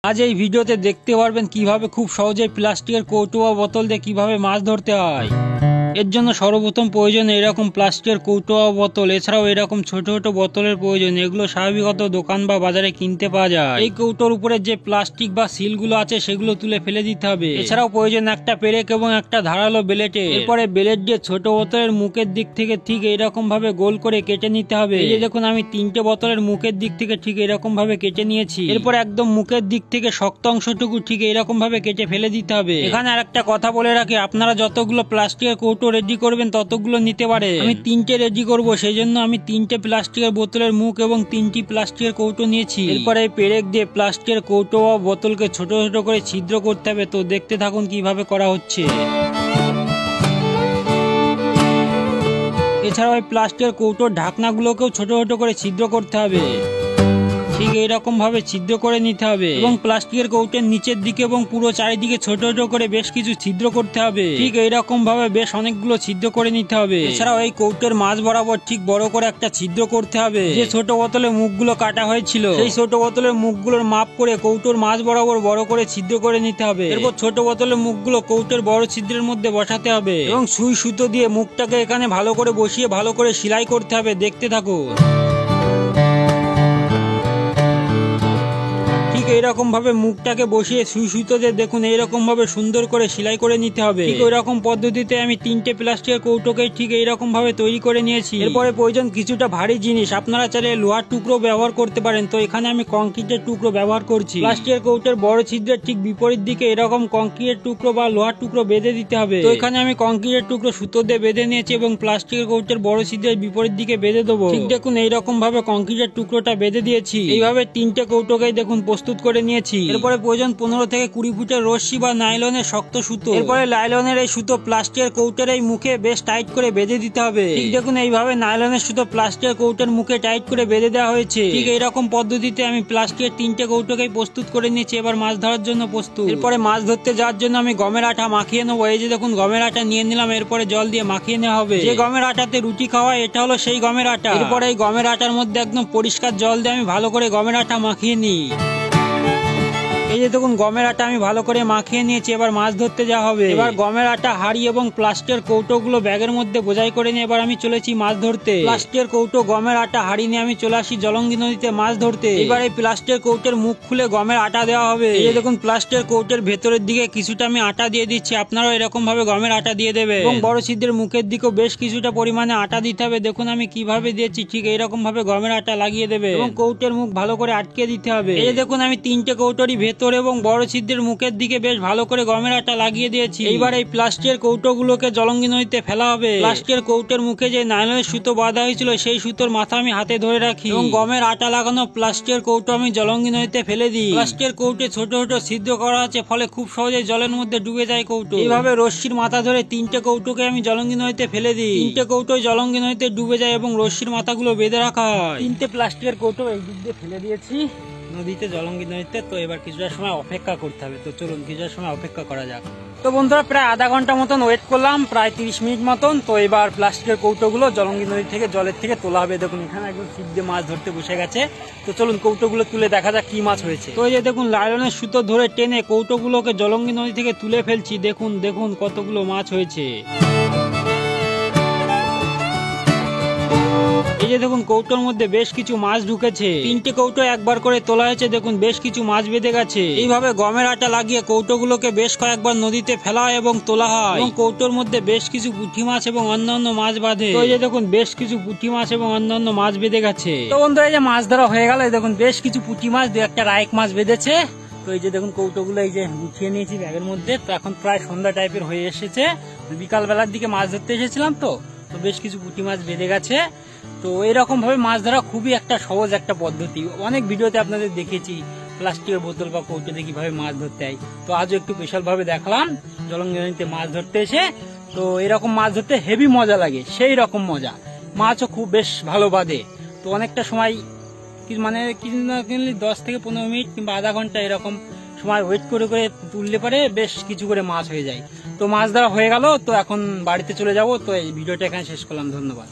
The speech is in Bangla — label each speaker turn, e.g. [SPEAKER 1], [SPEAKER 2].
[SPEAKER 1] আজ এই ভিডিওতে দেখতে পারবেন কিভাবে খুব সহজে প্লাস্টিকের কৌটো বা বোতল দিয়ে কিভাবে মাছ ধরতে হয়। এর জন্য সর্বপ্রথম প্রয়োজন এরকম প্লাস্টিকের কৌটো বা বোতল, এছাড়াও এরকম ছোট ছোট বোতলের প্রয়োজন। এগুলো স্বাভাবিকত দোকান বা বাজারে কিনতে পাওয়া যায়। এই কৌটোর উপরে যে প্লাস্টিক বা সিলগুলো আছে সেগুলো তুলে ফেলে দিতে হবে। এছাড়াও প্রয়োজন একটা পেরেক এবং একটা ধারালো ব্লেডে। এরপরে ব্লেড দিয়ে ছোট বোতলের মুখের দিক থেকে ঠিক এইরকম ভাবে গোল করে কেটে নিতে হবে। এই যে দেখুন আমি 3টে বোতলের মুখের দিক থেকে ঠিক এরকম ভাবে কেটে নিয়েছি। এরপর একদম মুখের দিক থেকে শক্ত অংশটুকু ঠিক এইরকম ভাবে কেটে ফেলে দিতে হবে। এখানে আরেকটা কথা বলে রাখি, আপনারা যতগুলো প্লাস্টিকের কৌটো রেডি করবেন ততগুলো নিতে পারে। আমি 3টে রেডি করব, সেই জন্য আমি 3টে প্লাস্টিকের বোতলের মুখ এবং 3টি প্লাস্টিকের কৌটো নিয়েছি। এরপরে এই পেরেক দিয়ে প্লাস্টিকের কৌটো বা বোতলকে ছোট ছোট করে ছিদ্র করতে হবে। তো দেখতে থাকুন কিভাবে করা হচ্ছে। এছাড়াও এই প্লাস্টিকের কৌটোর ঢাকনাগুলোকেও ছোট ছোট করে ছিদ্র করতে হবে। ঠিক এইরকম ভাবে ছিদ্র করে নিতে হবে এবং প্লাস্টিকের কৌটের নিচের দিকে এবং পুরো চারিদিকে ছোট ছোট করে বেশ কিছু ছিদ্র করতে হবে। ঠিক এইরকম ভাবে বেশ অনেকগুলো ছিদ্র করে নিতে হবে। এছাড়াও এই কৌটের মাঝ বরাবর ঠিক বড় করে একটা ছিদ্র করতে হবে। যে ছোট বোতলের মুখগুলো কাটা হয়েছিল সেই ছোট বোতলের মুখগুলোর মাপ করে কৌটোর মাঝ বরাবর বড় করে ছিদ্র করে নিতে হবে। এরপর ছোট বোতলের মুখগুলো কৌটের বড় ছিদ্রের মধ্যে বসাতে হবে এবং সুই সুতো দিয়ে মুখটাকে এখানে ভালো করে বসিয়ে ভালো করে সেলাই করতে হবে। দেখতে থাকুন। এইরকম ভাবে মুখটাকে বসিয়ে সুই সুতোতে দেখুন এইরকম ভাবে সুন্দর করে সেলাই করে নিতে হবে। ঠিক ওই রকম পদ্ধতিতে আমি 3টে প্লাস্টিকের কৌটোকে ঠিক এইরকম ভাবে তৈরি করে নিয়েছি। এরপরে প্রয়োজন কিছুটা ভারী জিনিস, আপনারা চাইলে লোহার টুকরো ব্যবহার করতে পারেন। তো এখানে আমি কংক্রিটের টুকরো ব্যবহার করছি। প্লাস্টিকের কৌটোর বড় ছিদ্রের ঠিক বিপরীত দিকে এরকম কংক্রিটের টুকরো বা লোহার টুকরো বেঁধে দিতে হবে। তো এখানে আমি কংক্রিটের টুকরো সুতো দিয়ে বেঁধে নিয়েছি এবং প্লাস্টিকের কৌটোর বড় ছিদ্রের বিপরীত দিকে বেঁধে দেবো। ঠিক দেখুন এইরকম ভাবে কংক্রিটের টুকরোটা বেঁধে দিয়েছি। এইভাবে 3টে কৌটোকেই দেখুন প্রস্তুত করে নিয়েছি। এরপরে প্রয়োজন 15 থেকে 20 ফুটের রশ্মি বা নাইলনের শক্ত সুতো। এরপরে নাইলনের এই সুতো প্লাস্টিকের কৌটোর এই মুখে বেশ টাইট করে বেঁধে দিতে হবে। ঠিক দেখুন এইভাবে নাইলনের সুতো প্লাস্টিকের কৌটোর মুখে টাইট করে বেঁধে দেওয়া হয়েছে। ঠিক এইরকম পদ্ধতিতে আমি প্লাস্টিকের 3টে কৌটোকেই প্রস্তুত করে নিয়েছি। এবার মাছ ধরার জন্য প্রস্তুত। এরপরে মাছ ধরতে যাওয়ার জন্য আমি গমের আটা মাখিয়ে নেবো। এই যে দেখুন গমের আটা নিয়ে নিলাম। এরপরে জল দিয়ে মাখিয়ে নেওয়া হবে। যে গমের আটাতে রুটি খাওয়া এটা হলো সেই গমের আটা। এরপরে এই গমের আটার মধ্যে একদম পরিষ্কার জল দিয়ে আমি ভালো করে গমের আটা মাখিয়ে নিই। এই যে দেখুন গমের আটা আমি ভালো করে মাখিয়ে নিয়েছি। এবার মাছ ধরতে যাওয়া হবে। এবার গমের আটা হাড়ি এবং প্লাস্টিকের কৌটোগুলো ব্যাগের মধ্যে বোঝাই করে নিয়ে এবার আমি চলেছি মাছ ধরতে। প্লাস্টিকের কৌটো গমের আটা হাড়ি নিয়ে আমি চলে আসি জলঙ্গি নদীতে মাছ ধরতে। এবার এই প্লাস্টিকের কৌটোর মুখ খুলে গমের আটা দেওয়া হবে। এই যে দেখুন প্লাস্টিকের কৌটোর ভেতরের দিকে কিছুটা আমি আটা দিয়ে দিচ্ছি। আপনারাও এরকম ভাবে গমের আটা দিয়ে দেবে এবং বড় ছিদ্রের মুখের দিকেও বেশ কিছুটা পরিমাণে আটা দিতে হবে। দেখুন আমি কিভাবে দিয়েছি। ঠিক এইরকম ভাবে গমের আটা লাগিয়ে দেবে এবং কৌটোর মুখ ভালো করে আটকে দিতে হবে। এই যে দেখুন আমি 3টে কৌটোরই ভেতর এবং বড় ছিদ্রের মুখের দিকে বেশ ভালো করে গমের আটা লাগিয়ে দিয়েছি। এইবার এই প্লাস্টিকের কৌটোগুলোকে জলঙ্গি নদীতে ফেলা হবে। প্লাস্টিকের কৌটোর মুখে যে নাইলনের সুতো বাঁধা হয়েছিল সেই সুতোর মাথা আমি হাতে ধরে রাখি এবং গমের আটা লাগানো প্লাস্টিকের কৌটো আমি জলঙ্গি নদীতে ফেলে দিই। প্লাস্টিকের কৌটে ছোট ছোট ছিদ্র করা আছে, ফলে খুব সহজে জলের মধ্যে ডুবে যায় কৌটো। এইভাবে রশ্মির মাথা ধরে 3টে কৌটোকে আমি জলঙ্গি নদীতে ফেলে দিই। 3টে কৌটো জলঙ্গি নদীতে ডুবে যায় এবং রশ্মির মাথাগুলো বেঁধে রাখা হয়। 3টে প্লাস্টিকের কৌটো এই দিক দিয়ে ফেলে দিয়েছি নদীতে, জলঙ্গি নদীতে। তো এবার কিছুটা সময় অপেক্ষা করতে হবে। তো চলুন কিছুটা সময় অপেক্ষা করা যাক। তো বন্ধুরা প্রায় আধা ঘন্টা মতন ওয়েট করলাম, প্রায় 30 মিনিট মতন। তো এবার প্লাস্টিকের কৌটোগুলো জলঙ্গি নদী থেকে জলের থেকে তোলা হবে। দেখুন এখানে একদম ছিপ দিয়ে মাছ ধরতে বসে গেছে। তো চলুন কৌটোগুলো তুলে দেখা যাক কি মাছ হয়েছে। তো এই যে দেখুন নাইলনের সুতো ধরে টেনে কৌটোগুলোকে জলঙ্গি নদী থেকে তুলে ফেলছি। দেখুন দেখুন কতগুলো মাছ হয়েছে। এই যে দেখুন কৌটোর মধ্যে বেশ কিছু মাছ ঢুকেছে। 3টে কৌটো একবার করে তোলা হয়েছে। দেখুন বেশ কিছু মাছ বেঁধে গেছে। এইভাবে গমের আটা লাগিয়ে কৌটোগুলোকে বেশ কয়েকবার নদীতে ফেলা হয় এবং তোলা হয় এবং কৌটোর মধ্যে বেশ কিছু পুঁটি মাছ এবং অন্যান্য মাছ বাঁধে। তো এই যে দেখুন বেশ কিছু পুঁটি মাছ এবং অন্যান্য মাছ বেঁধে গেছে। তো বন্ধুরা এই যে মাছ ধরা হয়ে গেল। দেখুন বেশ কিছু পুঁটি মাছ, 2-1টা রাইক মাছ বেঁধেছে। তো এই যে দেখুন কৌটোগুলো এই যে গুছিয়ে নিয়েছি ব্যাগের মধ্যে। তো এখন প্রায় সন্ধ্যা টাইপের হয়ে এসেছে। বিকাল বেলার দিকে মাছ ধরতে এসেছিলাম। তো বেশ কিছু পুঁটি মাছ বেঁধে গেছে। তো এরকম ভাবে মাছ ধরা খুবই একটা সহজ একটা পদ্ধতি। অনেক ভিডিওতে আপনাদের দেখেছি প্লাস্টিকের বোতল বা কৌটোতে কিভাবে মাছ ধরতে হয়। তো আজও একটু স্পেশাল ভাবে দেখালাম জলঙ্গি নদীতে মাছ ধরতে এসে। তো এরকম মাছ ধরতে হেভি মজা লাগে, সেই রকম মজা। মাছও খুব বেশ ভালো বাঁধে। তো অনেকটা সময় মানে 10 থেকে 15 মিনিট কিংবা আধা ঘন্টা এরকম সময় ওয়েট করে করে তুললে পারে বেশ কিছু করে মাছ হয়ে যায়। তো মাছ ধরা হয়ে গেল। তো এখন বাড়িতে চলে যাব। তো এই ভিডিওটা এখানে শেষ করলাম। ধন্যবাদ।